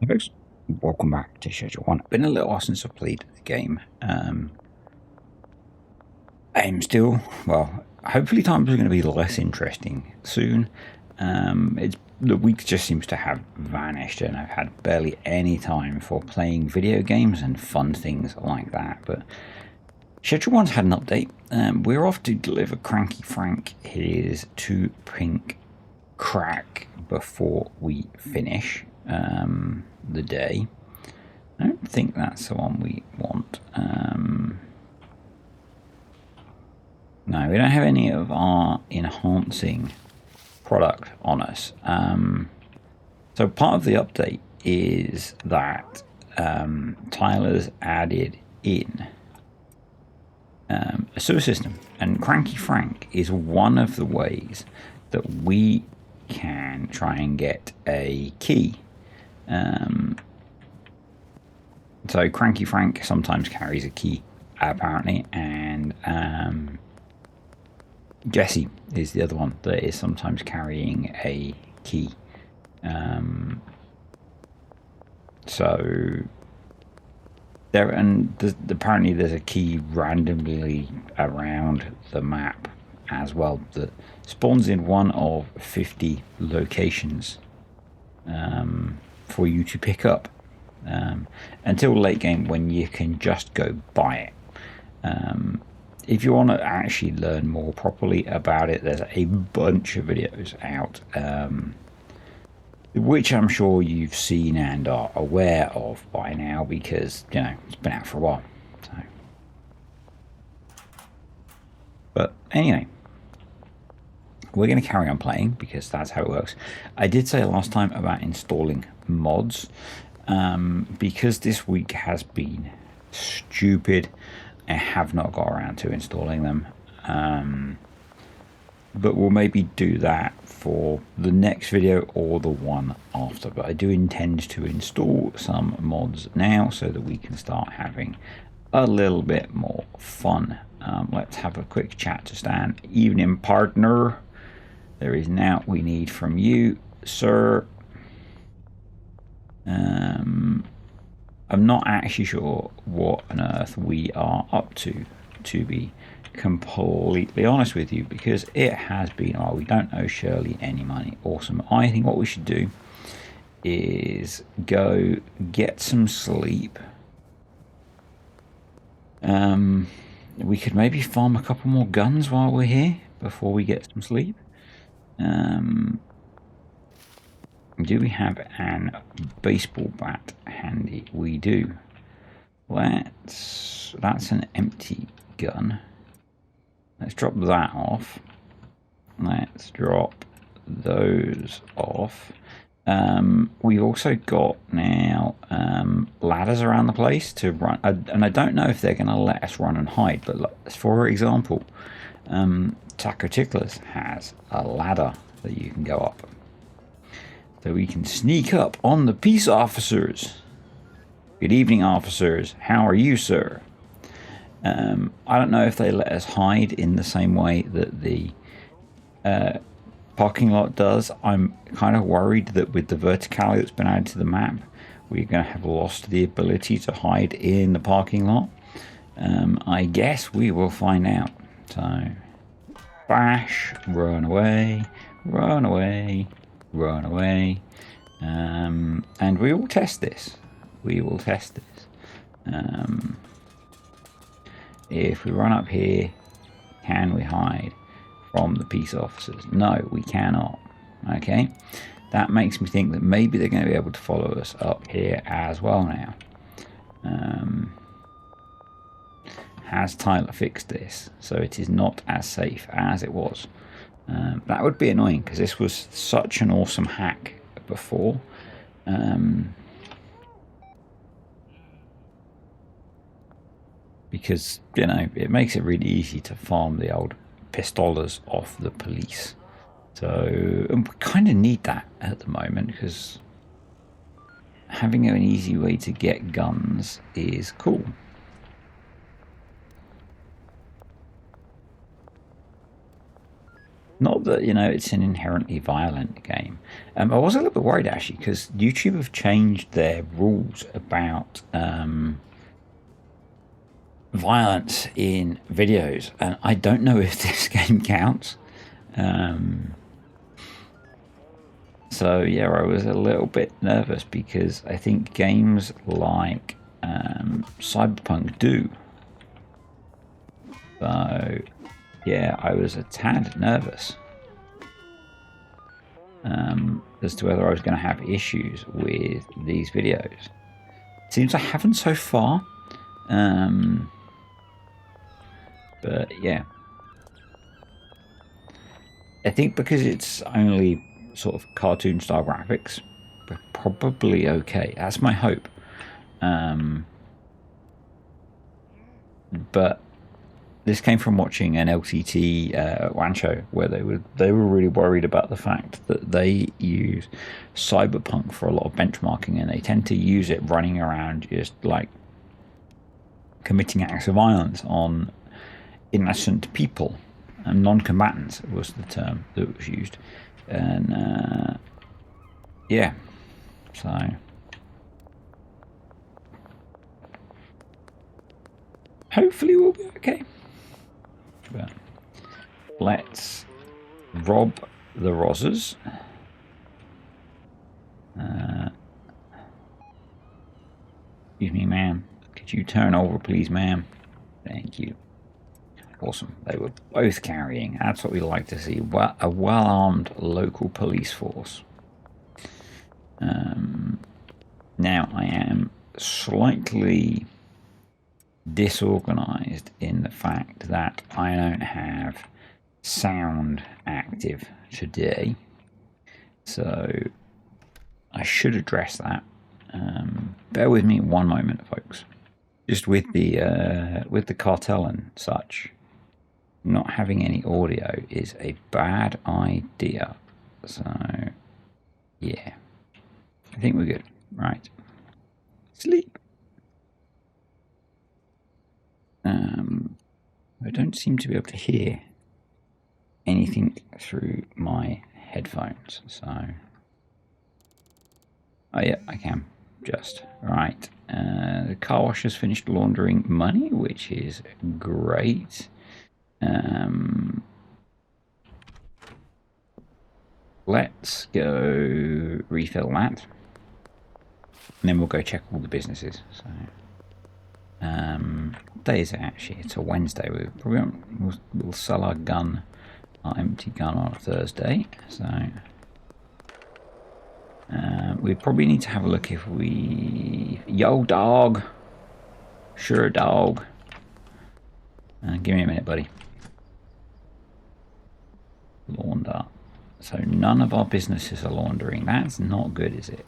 Folks, welcome back to Schedule 1. Been a little while since I've played the game. I'm still, well, hopefully times are going to be less interesting soon. The week just seems to have vanished and I've had barely any time for playing video games and fun things like that. But Schedule 1's had an update. We're off to deliver Cranky Frank his 2 pink crack before we finish the day. I don't think that's the one we want. No, we don't have any of our enhancing product on us. So part of the update is that Tyler's added in a sewer system, and Cranky Frank is one of the ways that we can try and get a key. So Cranky Frank sometimes carries a key, apparently, and Jesse is the other one that is sometimes carrying a key. So there, and apparently there's a key randomly around the map as well that spawns in one of 50 locations for you to pick up until late game when you can just go buy it. If you want to actually learn more properly about it, there's a bunch of videos out, which I'm sure you've seen and are aware of by now because, you know, it's been out for a while. So. But anyway, we're going to carry on playing because that's how it works. I did say last time about installing mods because this week has been stupid. I have not got around to installing them, but we'll maybe do that for the next video or the one after. But I do intend to install some mods now so that we can start having a little bit more fun. Let's have a quick chat to Stan. Evening, partner. There is now we need from you, sir. I'm not actually sure what on earth we are up to be completely honest with you, because it has been, we don't owe Shirley any money. Awesome. I think what we should do is go get some sleep. We could maybe farm a couple more guns while we're here before we get some sleep. Do we have an baseball bat handy? We do. That's an empty gun. Let's drop that off. Let's drop those off. We've also got now ladders around the place to run, and I don't know if they're going to let us run and hide, but for example, Taco Ticklers has a ladder that you can go up. So we can sneak up on the peace officers. Good evening, officers. How are you, sir? I don't know if they let us hide in the same way that the parking lot does. I'm kind of worried that with the verticality that's been added to the map, we're going to have lost the ability to hide in the parking lot. I guess we will find out. So, bash, run away, run away. Run away, and we will test this. We will test this. If we run up here, can we hide from the peace officers? No, we cannot. Okay, that makes me think that maybe they're going to be able to follow us up here as well now. Has Tyler fixed this so it is not as safe as it was? That would be annoying because this was such an awesome hack before. Because, you know, it makes it really easy to farm the old pistolas off the police. So, and we kind of need that at the moment because having an easy way to get guns is cool. Not that, you know, it's an inherently violent game. I was a little bit worried actually because YouTube have changed their rules about violence in videos, and I don't know if this game counts. So yeah, I was a little bit nervous because I think games like Cyberpunk do. So yeah, I was a tad nervous as to whether I was going to have issues with these videos. Seems I haven't so far. But yeah, I think because it's only sort of cartoon style graphics, we're probably okay. That's my hope. But this came from watching an LTT WAN show where they were really worried about the fact that they use Cyberpunk for a lot of benchmarking, and they tend to use it running around just like committing acts of violence on innocent people. Non-combatants was the term that was used, and yeah, so hopefully we'll be okay. But let's rob the Rozzers. Excuse me, ma'am. Could you turn over, please, ma'am? Thank you. Awesome. They were both carrying. That's what we like to see. A well-armed local police force. Now, I am slightly disorganized in the fact that I don't have sound active today. So, I should address that. Bear with me one moment, folks. Just with the cartel and such, not having any audio is a bad idea. So, yeah, I think we're good. Right, sleep. I don't seem to be able to hear anything through my headphones. So, oh yeah, I can. Just right. The car wash has finished laundering money, which is great. Let's go refill that, and then we'll go check all the businesses. So, what day is it actually? It's a Wednesday. We'll sell our empty gun on a Thursday. So we probably need to have a look if we. Yo, dog. Sure, dog. Give me a minute, buddy. Launder. So none of our businesses are laundering. That's not good, is it?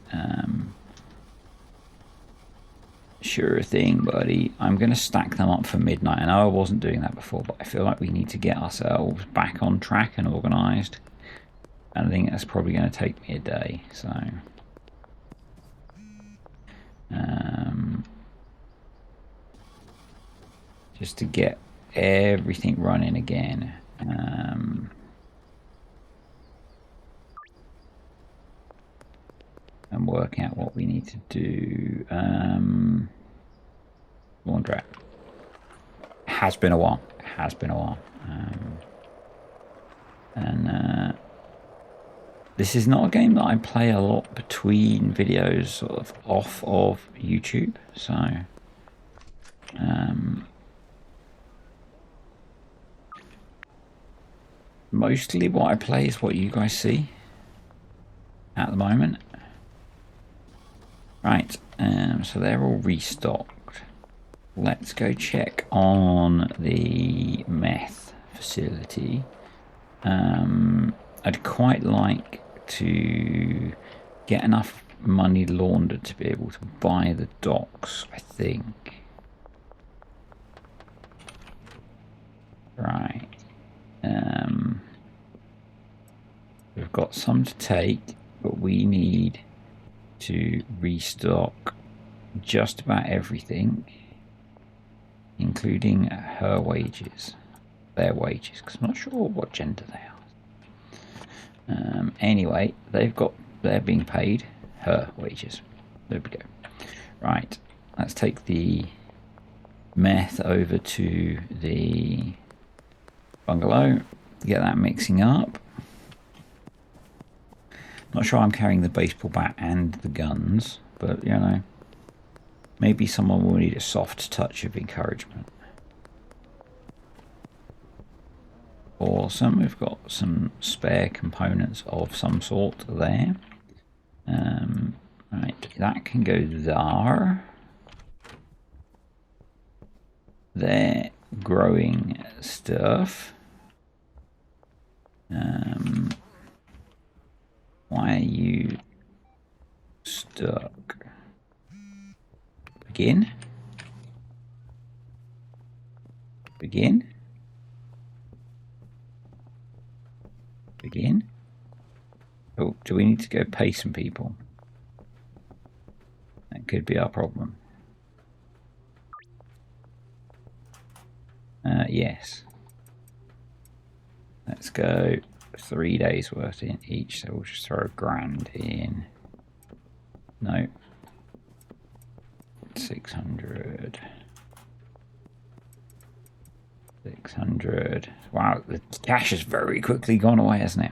Sure thing, buddy. I'm going to stack them up for midnight. I know I wasn't doing that before, but I feel like we need to get ourselves back on track and organised. And I think that's probably going to take me a day. So, just to get everything running again. And work out what we need to do. Laundrette. Has been a while. Has been a while. This is not a game that I play a lot between videos, sort of off of YouTube. So, mostly what I play is what you guys see at the moment. Right, so they're all restocked. Let's go check on the meth facility. I'd quite like to get enough money laundered to be able to buy the docks, I think. Right. We've got some to take, but we need to restock just about everything, including her wages, their wages, because I'm not sure what gender they are. Anyway, they're being paid her wages. There we go. Right, let's take the meth over to the bungalow, get that mixing up. Not sure I'm carrying the baseball bat and the guns, but you know, maybe someone will need a soft touch of encouragement. Awesome, we've got some spare components of some sort there. Right, that can go there. They're growing stuff. Why are you stuck? Begin? Begin? Begin? Oh, do we need to go pay some people? That could be our problem. Yes. Let's go 3 days worth in each, so we'll just throw $1,000 in. No. 600. 600. Wow, the cash has very quickly gone away, hasn't it?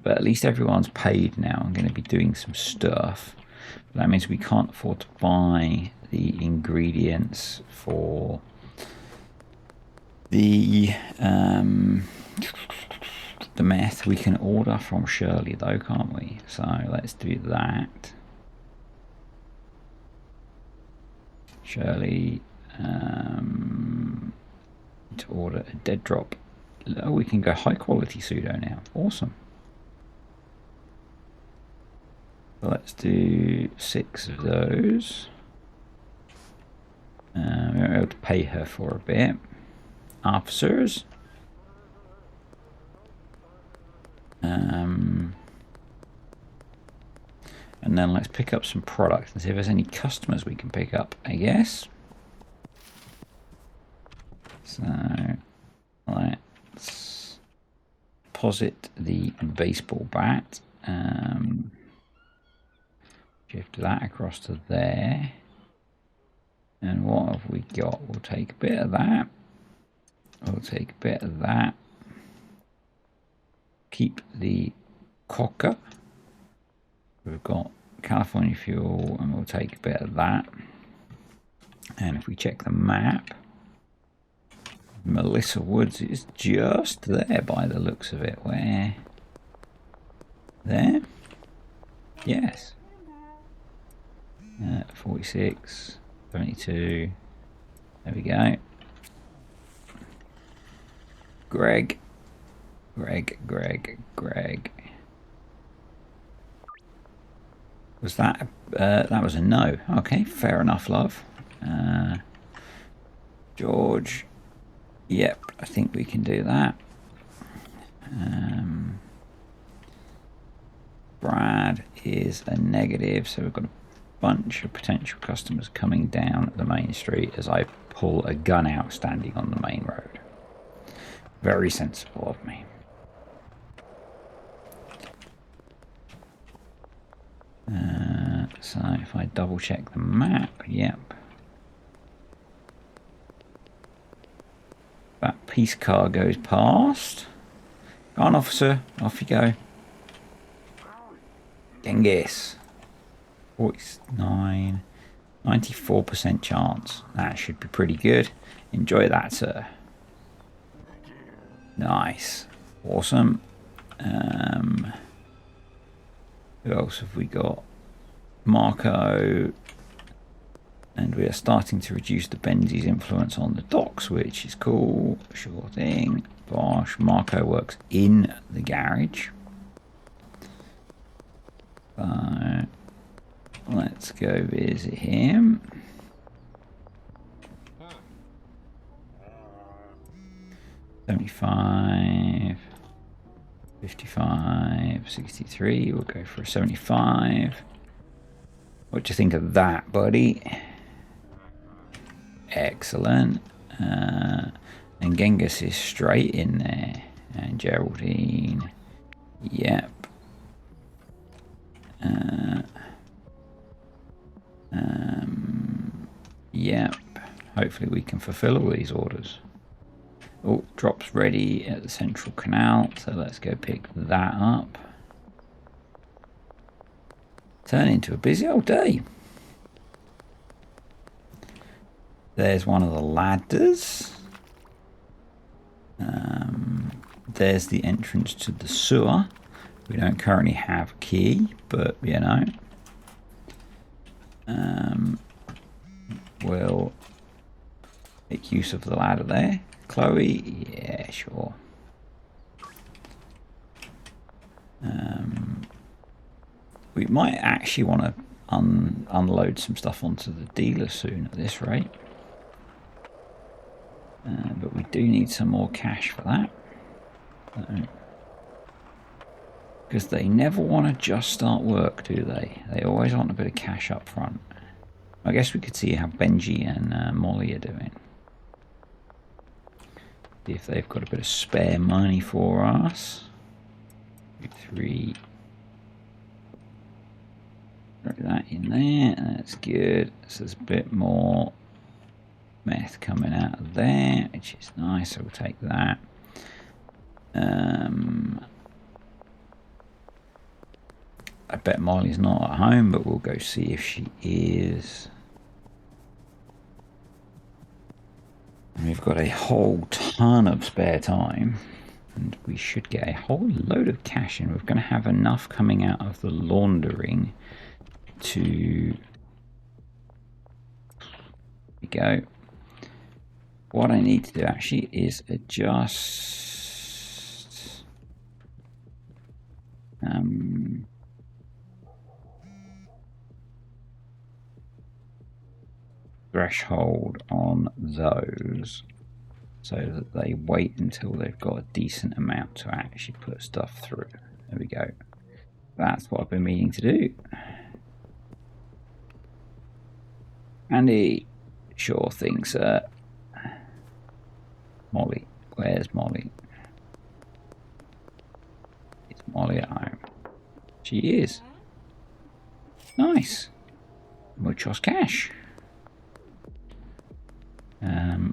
But at least everyone's paid now. I'm going to be doing some stuff. But that means we can't afford to buy the ingredients for the meth. We can order from Shirley though, can't we? So let's do that. Shirley, to order a dead drop. Oh, we can go high quality pseudo now. Awesome. So let's do 6 of those. We're able to pay her for a bit. Officers. And then let's pick up some products and see if there's any customers we can pick up, I guess. So let's deposit the baseball bat. Shift that across to there. And what have we got? We'll take a bit of that. We'll take a bit of that. Keep the coca. We've got California fuel, and we'll take a bit of that. And if we check the map, Melissa Woods is just there by the looks of it. Where? There? Yes. 46, 72. There we go. Greg. Was that that was a no? Okay, fair enough, love. George. Yep, I think we can do that. Brad is a negative, so we've got a bunch of potential customers coming down the main street as I pull a gun out standing on the main road. Very sensible of me. So if I double check the map, yep. That peace car goes past. Go on, officer. Off you go. Genghis. 49. 94% chance. That should be pretty good. Enjoy that, sir. Nice. Awesome. Who else have we got? Marco. And we are starting to reduce the Benzie's influence on the docks, which is cool. Sure thing. Bosh. Marco works in the garage. So let's go visit him. $75, $55, $63. We'll go for a $75. What do you think of that, buddy? Excellent. And Genghis is straight in there. And Geraldine. Yep. Yep. Hopefully we can fulfill all these orders. Oh, drops ready at the central canal, so let's go pick that up. Turn into a busy old day. There's one of the ladders. There's the entrance to the sewer. We don't currently have a key, but you know. We'll make use of the ladder there. Chloe, yeah, sure. We might actually want to unload some stuff onto the dealer soon at this rate. But we do need some more cash for that. Because they never want to just start work, do they? They always want a bit of cash up front. I guess we could see how Benji and Molly are doing. See if they've got a bit of spare money for us. 2, 3. Throw that in there. That's good. So there's a bit more meth coming out of there, which is nice. So we'll take that. I bet Molly's not at home, but we'll go see if she is. And we've got a whole ton of spare time, and we should get a whole load of cash in. We're going to have enough coming out of the laundering to... There we go. What I need to do actually is adjust threshold on those so that they wait until they've got a decent amount to actually put stuff through. There we go. That's what I've been meaning to do. Andy, sure thing, sir. Molly, where's Molly? Is Molly at home? She is. Nice. Muchos cash.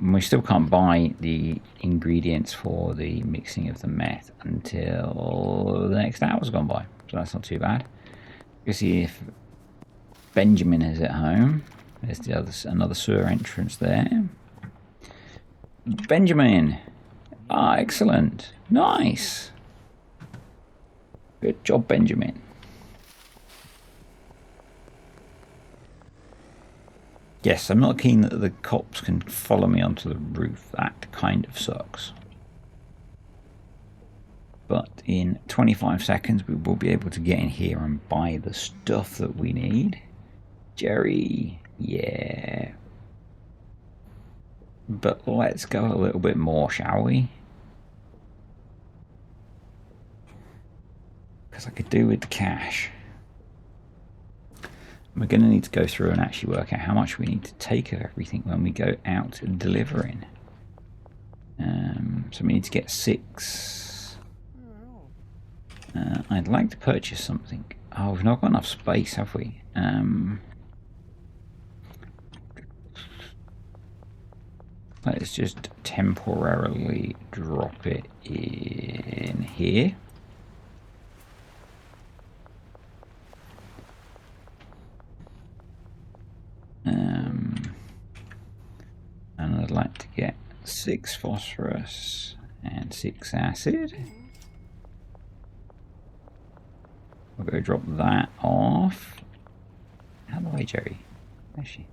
We still can't buy the ingredients for the mixing of the meth until the next hour's gone by, so that's not too bad. We'll see if Benjamin is at home. There's the another sewer entrance there. Benjamin! Ah, excellent. Nice. Good job, Benjamin. Yes, I'm not keen that the cops can follow me onto the roof. That kind of sucks. But in 25 seconds, we will be able to get in here and buy the stuff that we need. Jerry, yeah. But let's go a little bit more, shall we? Because I could do with the cash. We're going to need to go through and actually work out how much we need to take of everything when we go out delivering. So we need to get 6. I'd like to purchase something. Oh, we've not got enough space, have we? Let's just temporarily drop it in here. And I'd like to get 6 phosphorus and 6 acid. We'll go drop that off. Out of the way, Jerry. Where's she?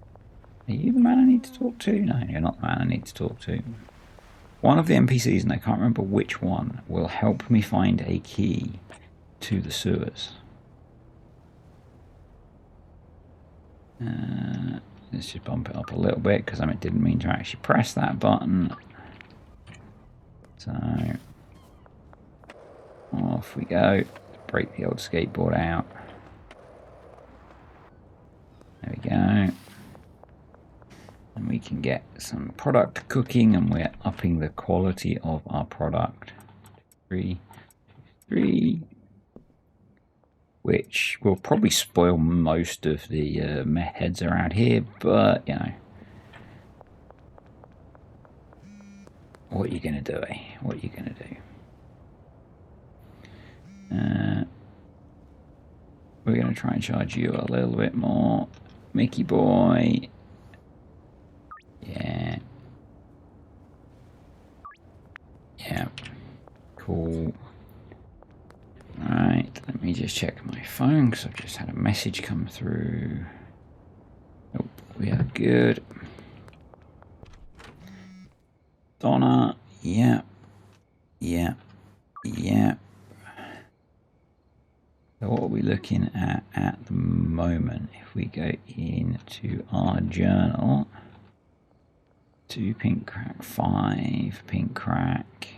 Are you the man I need to talk to? No, you're not the man I need to talk to. One of the NPCs, and I can't remember which one, will help me find a key to the sewers. Let's just bump it up a little bit because I didn't mean to actually press that button. So off we go. Break the old skateboard out. There we go. And we can get some product cooking, and we're upping the quality of our product 3, which will probably spoil most of the meth heads around here, but you know, what are you gonna do, eh? What are you gonna do? We're gonna try and charge you a little bit more, Mickey boy. Yeah. Yeah. Cool. Right, let me just check my phone because I've just had a message come through. Nope, we are good. Donna, yeah. Yeah. Yeah. So what are we looking at the moment? If we go into our journal, 2 pink crack, 5 pink crack,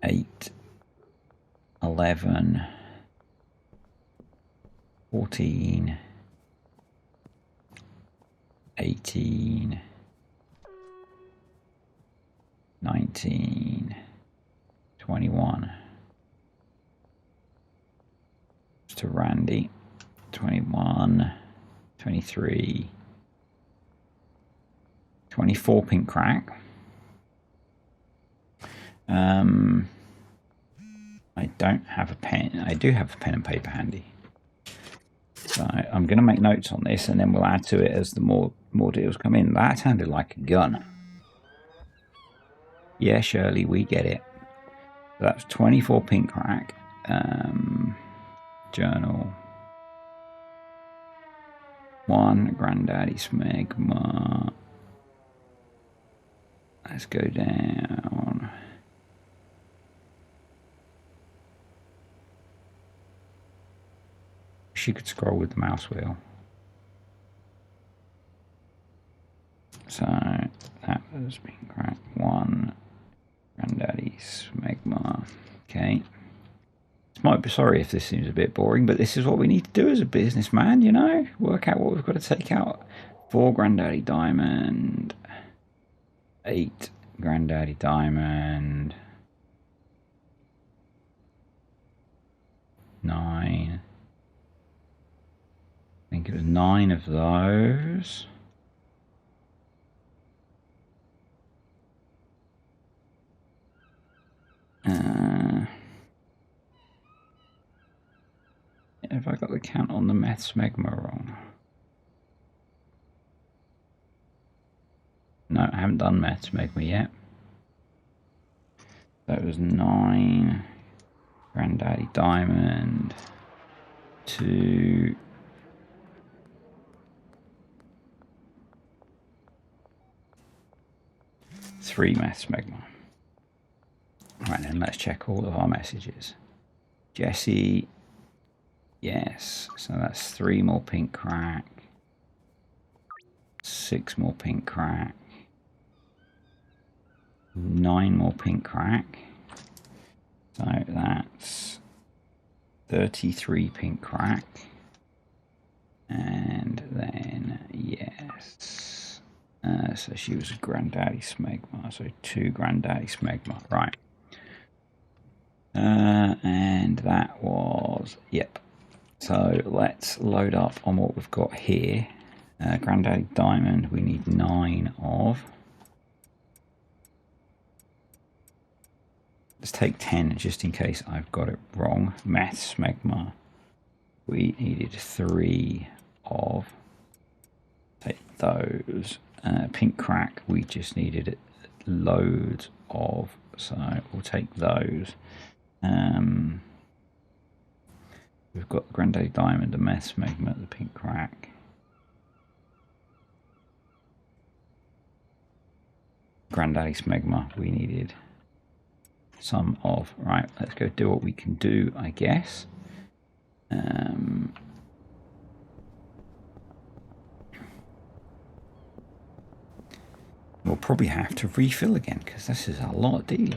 8, 11, 14, 18, 19, 21. To Randy, 21, 23, 24 pink crack. I don't have a pen. I do have a pen and paper handy. So I'm going to make notes on this and then we'll add to it as the more deals come in. That sounded like a gun. Yeah, Shirley, we get it. So that's 24 pink crack. Journal. 1 Granddaddy Smegma. Let's go down. She could scroll with the mouse wheel. So that was pink crack 1 Granddaddy Smegma. Okay. Might be sorry if this seems a bit boring, but this is what we need to do as a businessman, you know? Work out what we've got to take out. 4 Granddaddy Diamond. 8 Granddaddy Diamond. 9. I think it was 9 of those. Have I got the count on the meth smegma wrong? No, I haven't done meth smegma yet. That was 9 Granddaddy Diamond, 2 3 meth smegma. Right then, let's check all of our messages. Jesse, yes, so that's 3 more pink crack, 6 more pink crack, 9 more pink crack, so that's 33 pink crack, and then yes, so she was a Granddaddy Smegma, so 2 Granddaddy Smegma, right. And that was, yep. So let's load up on what we've got here. Granddaddy Diamond, we need 9 of. Let's take 10 just in case I've got it wrong. Meth Smegma, we needed 3 of. Take those. Pink Crack, we just needed loads of, so we'll take those. We've got the Granddaddy Diamond, the Meth Smegma, the Pink Crack. Granddaddy Smegma, we needed some of. Right, let's go do what we can do, I guess. We'll probably have to refill again because this is a lot of deals.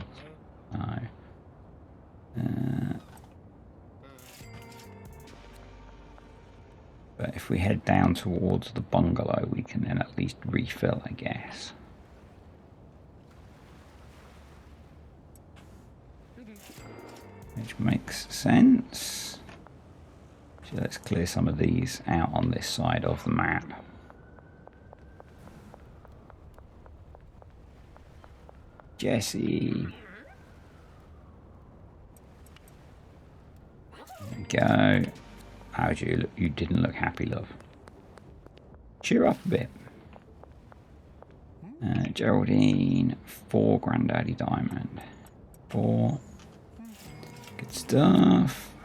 But if we head down towards the bungalow, we can then at least refill, I guess. which makes sense. So let's clear some of these out on this side of the map. Jesse. There we go. How'd you look? You didn't look happy, love. Cheer up a bit. Geraldine, 4 Granddaddy Diamond. 4. Good stuff.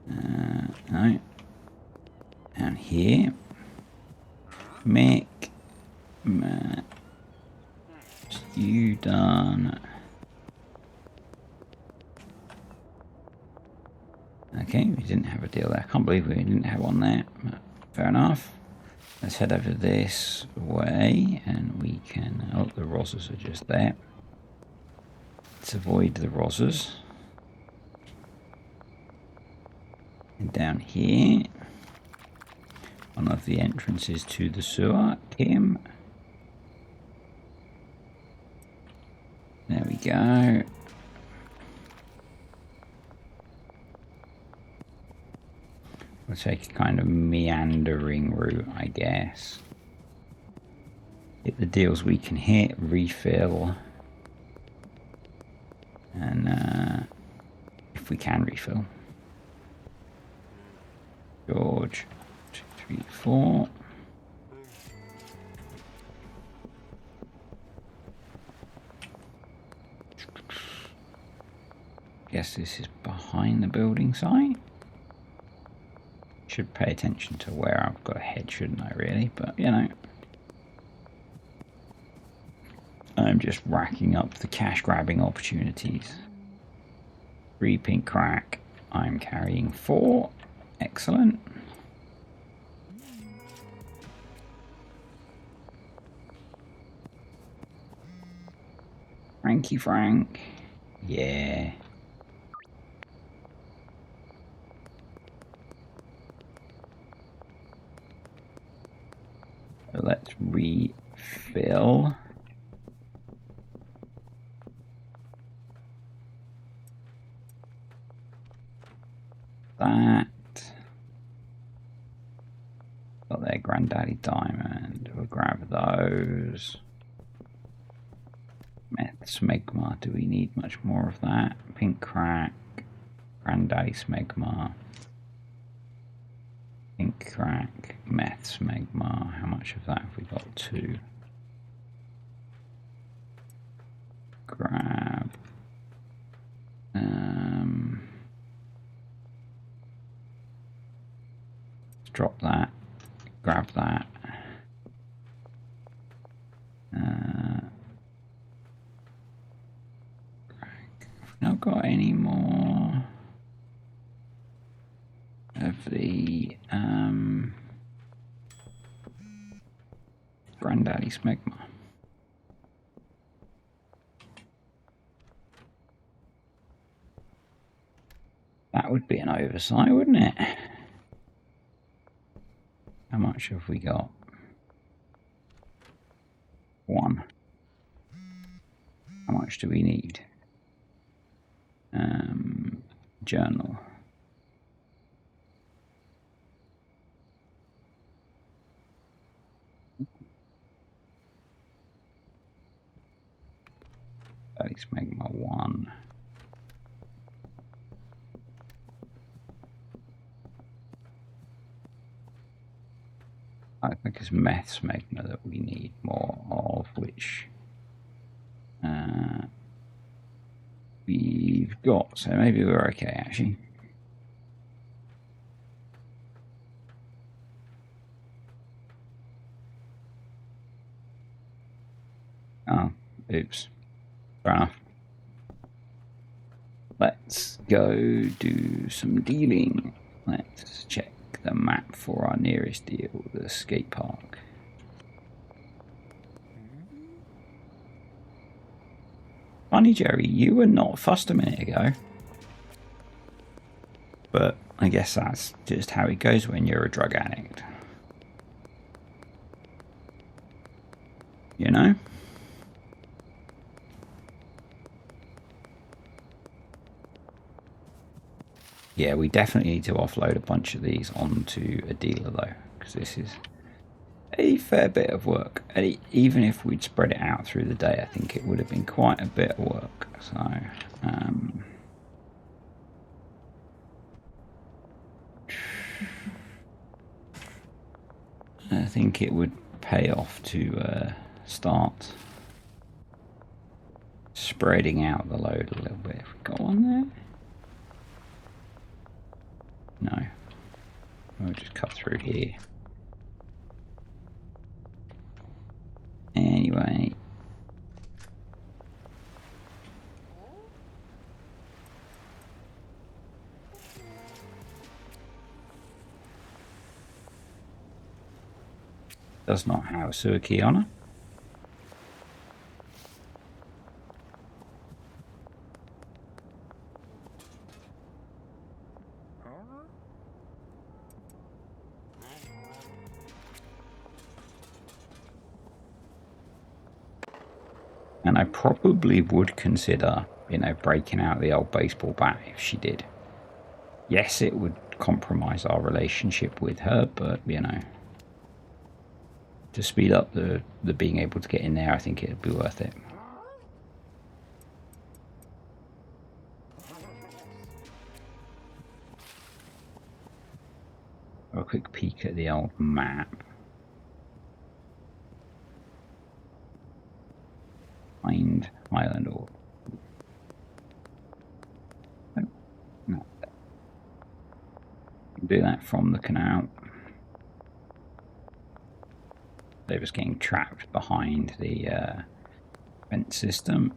No. Down here. Mick. Matt. You done. Okay, we didn't have a deal there. I can't believe we didn't have one there. But fair enough. Let's head over this way and we can... Oh, the roses are just there. Let's avoid the roses. And down here, one of the entrances to the sewer, Kim. There we go. We'll take a kind of meandering route, I guess. Hit the deals we can hit, refill. And if we can refill. George, 2, 3, 4. Guess this is behind the building site. Should pay attention to where I've got to head, shouldn't I, really? But, you know. I'm just racking up the cash grabbing opportunities. 3 pink crack. I'm carrying 4. Excellent. Frankie Frank. Yeah. So let's refill. That. Got their Granddaddy Diamond. We'll grab those. Meth Smegma. Do we need much more of that? Pink crack. Granddaddy Smegma. Pink crack. Meth Smegma. How much of that have we got? 2. Grab. Drop that. Grab that. I've not got any more of the Granddaddy Smegma. That would be an oversight, wouldn't it? How much have we got? 1. How much do we need? Journal. Let's make my 1. I think it's meth smegma that we need more of, which we've got, so maybe we're okay actually. Oh, oops. Fair enough. Let's go do some dealing. Let's check the map for our nearest deal, the skate park. Funny, Jerry, you were not fussed a minute ago. But I guess that's just how it goes when you're a drug addict. You know? Yeah, we definitely need to offload a bunch of these onto a dealer though, because this is a fair bit of work. And even if we'd spread it out through the day, I think it would have been quite a bit of work. So, I think it would pay off to start spreading out the load a little bit. If we got one there? No. We'll just cut through here. Anyway. Does not have a sewer key on it. And I probably would consider, you know, breaking out the old baseball bat if she did. Yes, it would compromise our relationship with her, but, you know, to speed up the being able to get in there, I think it'd be worth it. A quick peek at the old map. Find Island Orb. Oh, no. Do that from the canal. They was getting trapped behind the vent system.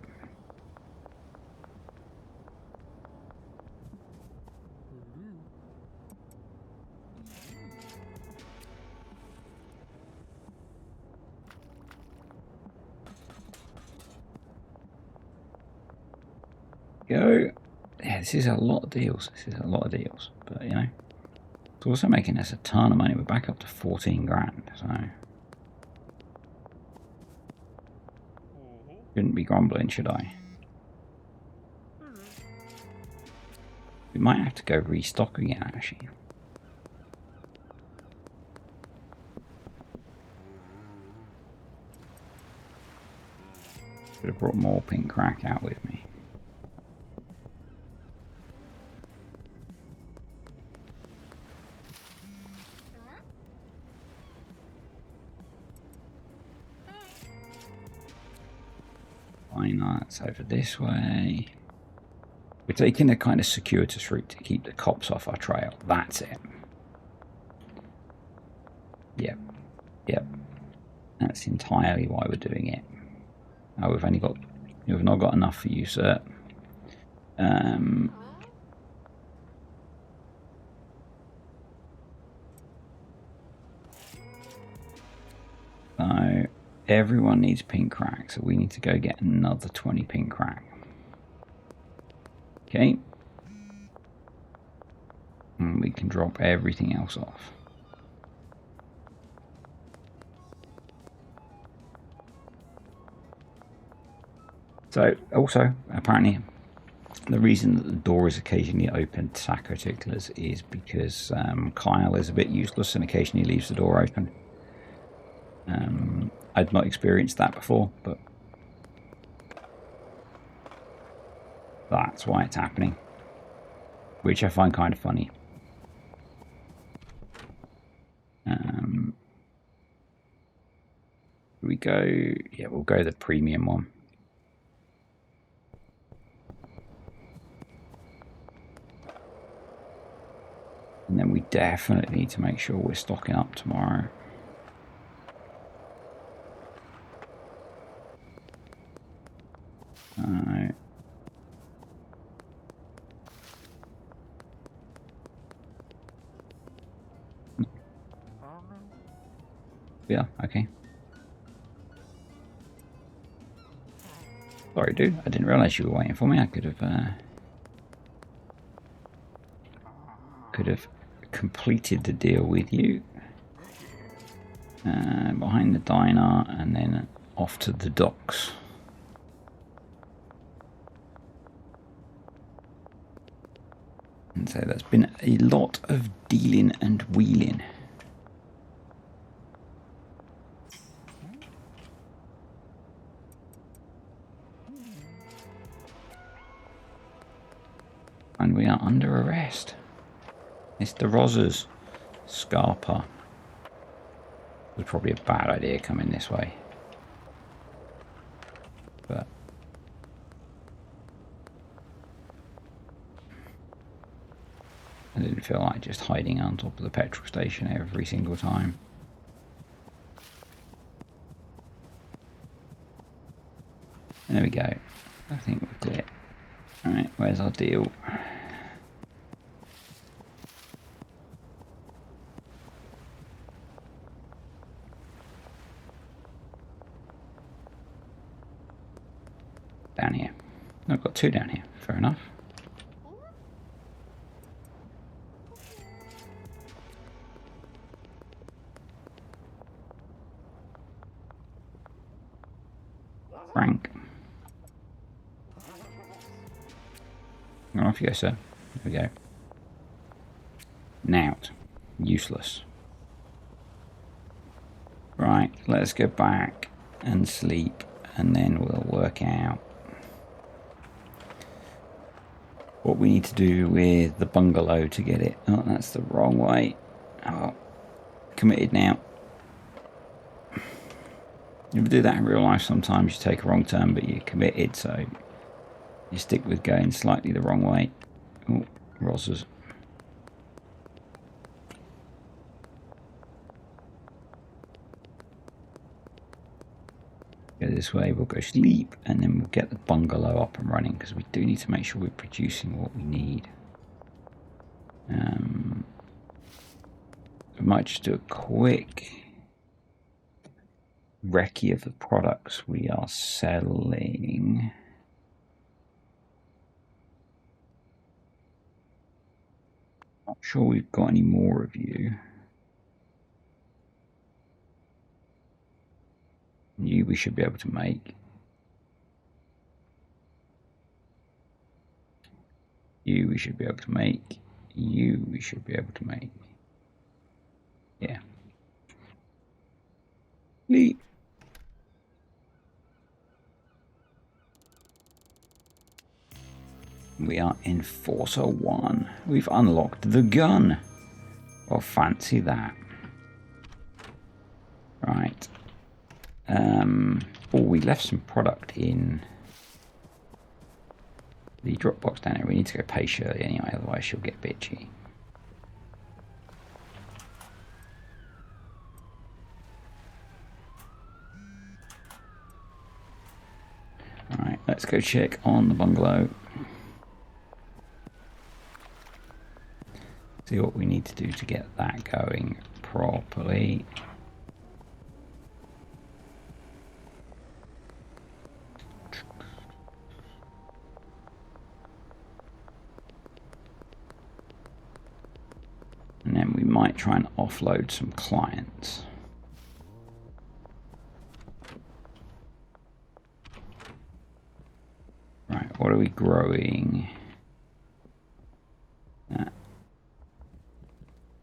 Go. Yeah, this is a lot of deals. This is a lot of deals. But, you know, it's also making us a ton of money. We're back up to 14 grand, so shouldn't be grumbling, should I? We might have to go restock again, actually. Should have brought more pink crack out with me. Fine, that's over this way. We're taking a kind of circuitous route to keep the cops off our trail. That's it. Yep. Yep. That's entirely why we're doing it. Oh, we've not got enough for you, sir. So everyone needs pink crack, so we need to go get another 20 pink crack. Okay. And we can drop everything else off. So, also, apparently, the reason that the door is occasionally open to Sacco Ticklers is because Kyle is a bit useless and occasionally leaves the door open. I'd not experienced that before, but that's why it's happening, which I find kind of funny. We go, yeah, we'll go the premium one. And then we definitely need to make sure we're stocking up tomorrow. Yeah, okay. Sorry, dude. I didn't realize you were waiting for me. I could have completed the deal with you. Behind the diner and then off to the docks. And so that's been a lot of dealing and wheeling. And we are under arrest. Mr. Rosers. Scarpa. It was probably a bad idea coming this way. But I didn't feel like just hiding on top of the petrol station every single time. There we go. I think we're clear. Alright, where's our deal? Down here. No, I've got two down here. Fair enough. Frank. Off you go, sir. There we go. Nout. Useless. Right, let's go back and sleep, and then we'll work out what we need to do with the bungalow to get it. Oh, that's the wrong way. Oh, committed now. You ever do that in real life? Sometimes you take a wrong turn, but you're committed, so you stick with going slightly the wrong way. Oh, Rosers. Go this way, we'll go sleep, and then we'll get the bungalow up and running, because we do need to make sure we're producing what we need. We might just do a quick recce of the products we are selling. Not sure we've got any more of you. You we should be able to make. You we should be able to make. You we should be able to make. Yeah. Leap. We are Enforcer 1. We've unlocked the gun. Well, fancy that. Right. Oh, we left some product in the drop box down here. We need to go pay Shirley anyway, otherwise she'll get bitchy. Alright, let's go check on the bungalow. See what we need to do to get that going properly. And then we might try and offload some clients. Right, what are we growing?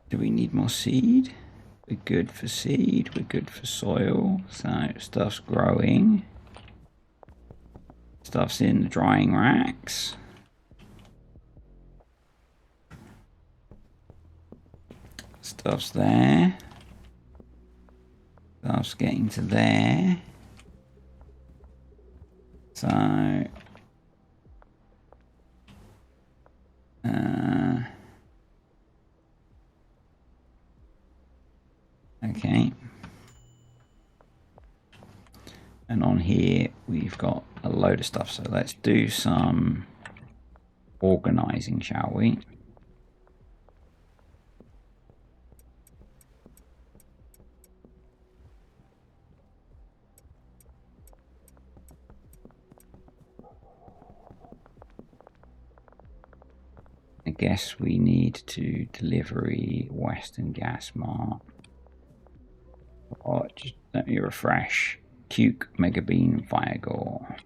Do we need more seed? We're good for seed, we're good for soil, so stuff's growing. Stuff's in the drying racks. Stuff's there. Stuff's getting to there. So okay. And on here we've got a load of stuff, so let's do some organizing, shall we? I guess we need to delivery Western Gas Mart. Oh, just let me refresh. Cuke, Mega Bean, Viagor.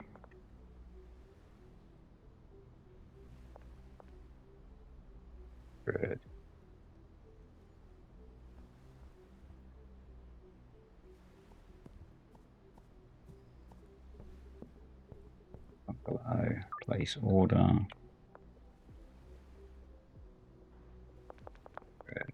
Good. Below, place order. Good.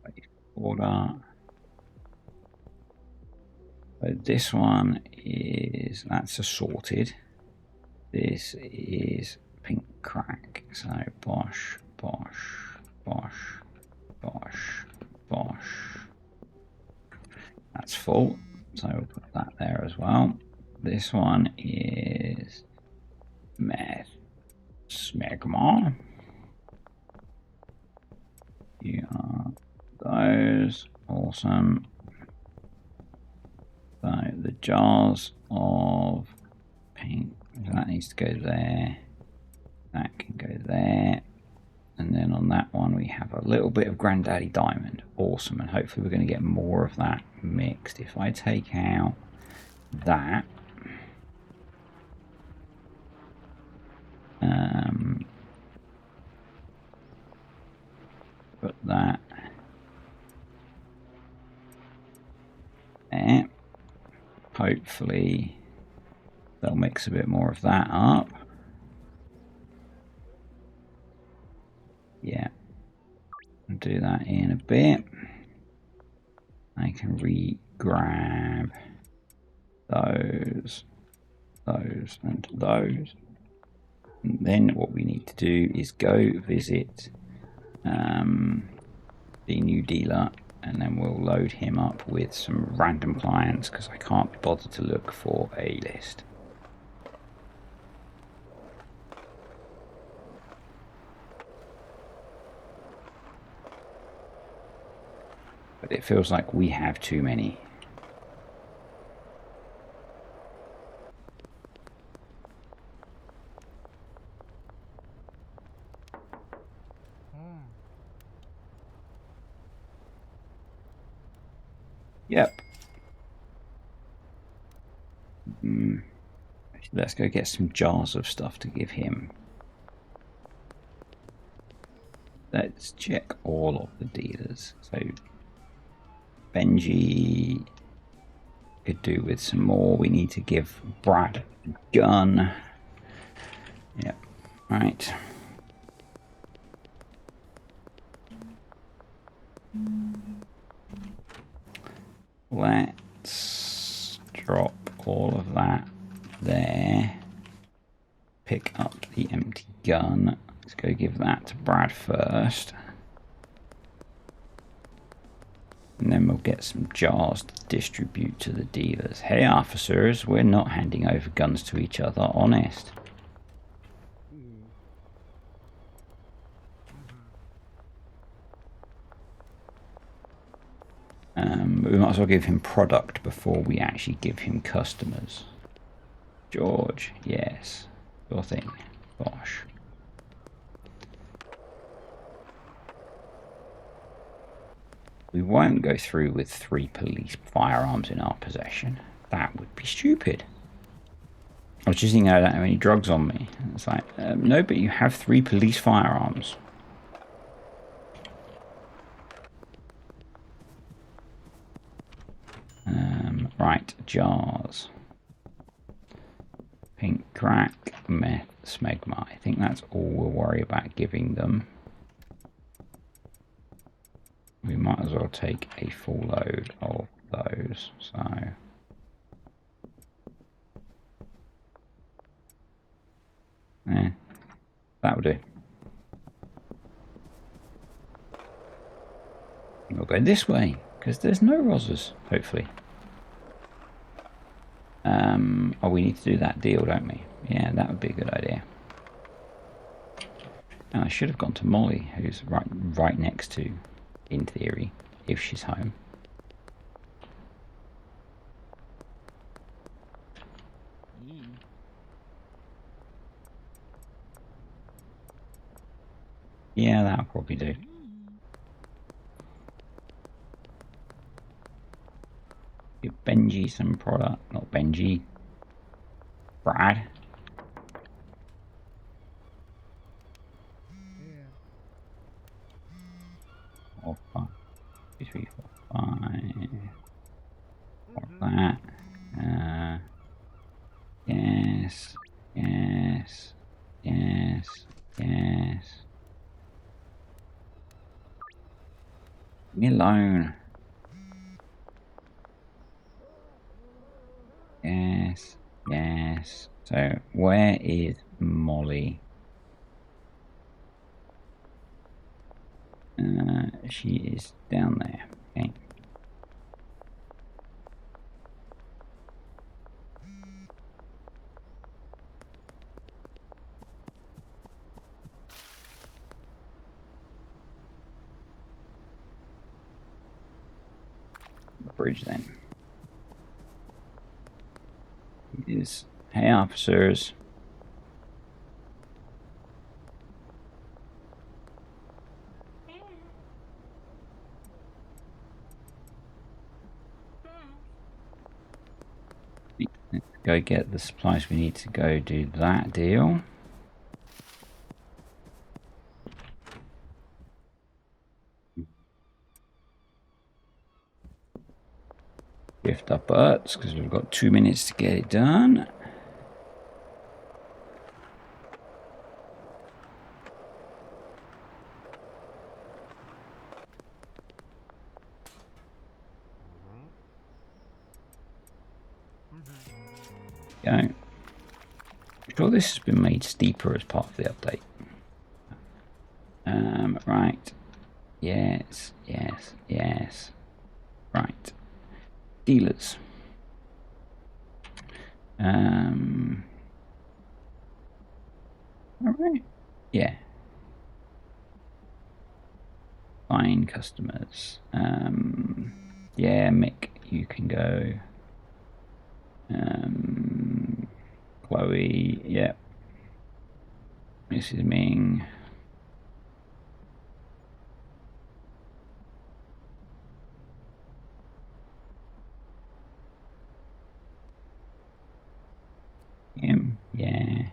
Place order. So this one is, that's assorted. This is pink crack. So Bosch, Bosch, Bosch, Bosch, Bosch. That's full. So we'll put that there as well. This one is meth smegma. Yeah, those awesome. So the jars of paint, that needs to go there. That can go there. And then on that one we have a little bit of Granddaddy Diamond. Awesome. And hopefully we're going to get more of that mixed. If I take out that, put that there. Hopefully they'll mix a bit more of that up. Yeah, I'll do that in a bit. I can re-grab those, and those. And then what we need to do is go visit the new dealer, and then we'll load him up with some random clients because I can't be bothered to look for a list. But it feels like we have too many. Yep. Let's go get some jars of stuff to give him. Let's check all of the dealers. So Benji could do with some more. We need to give Brad a gun. Yep. Right. Let's drop all of that there. Pick up the empty gun. Let's go give that to Brad first. And then we'll get some jars to distribute to the dealers. Hey officers, we're not handing over guns to each other, honest. We might as well give him product before we actually give him customers. George, yes. Your thing. Bosch. We won't go through with 3 police firearms in our possession. That would be stupid. I was just thinking I don't have any drugs on me. It's like, no, but you have 3 police firearms. Right, jars. Pink crack, meth, smegma. I think that's all we'll worry about giving them. We might as well take a full load of those. So that will do. We'll go this way because there's no roses, hopefully. Oh, we need to do that deal, don't we? Yeah, that would be a good idea. And I should have gone to Molly, who's right next to, in theory, if she's home. Yeah, that'll probably do. Yep. Benji some product. Not Benji. Brad. Four, five, 2, 3, 4, 5. Or that. Yes. Yes. Yes. Yes. Leave me alone. Yes. Yes. So, where is Molly? She is down there. Okay. The bridge then. Is hey officers. Let's go get the supplies we need to go do that deal. Gift our butts because we've got 2 minutes to get it done. Go. Sure, this has been made steeper as part of the update. Right. Yes, yes, yes. Right. Dealers. Alright. Yeah. Fine customers. Yeah, Mick, you can go. Chloe, yeah. Mrs. Ming. Him, yeah.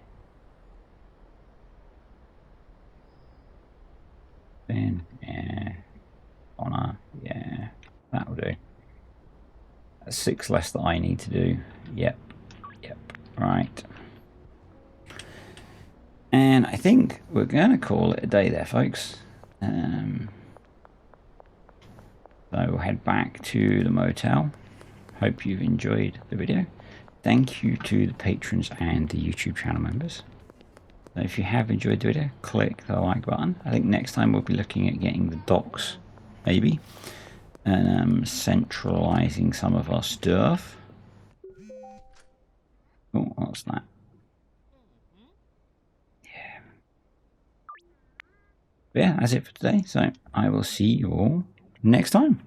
Ben, yeah. Honor, yeah. That'll do. That's 6 less that I need to do. Yep. Yep. Right. And I think we're going to call it a day there, folks. So we'll head back to the motel. Hope you've enjoyed the video. Thank you to the patrons and the YouTube channel members. So if you have enjoyed the video, click the like button. I think next time we'll be looking at getting the docks, maybe. And centralizing some of our stuff. Oh, what's that? Yeah. But yeah, that's it for today. So I will see you all next time.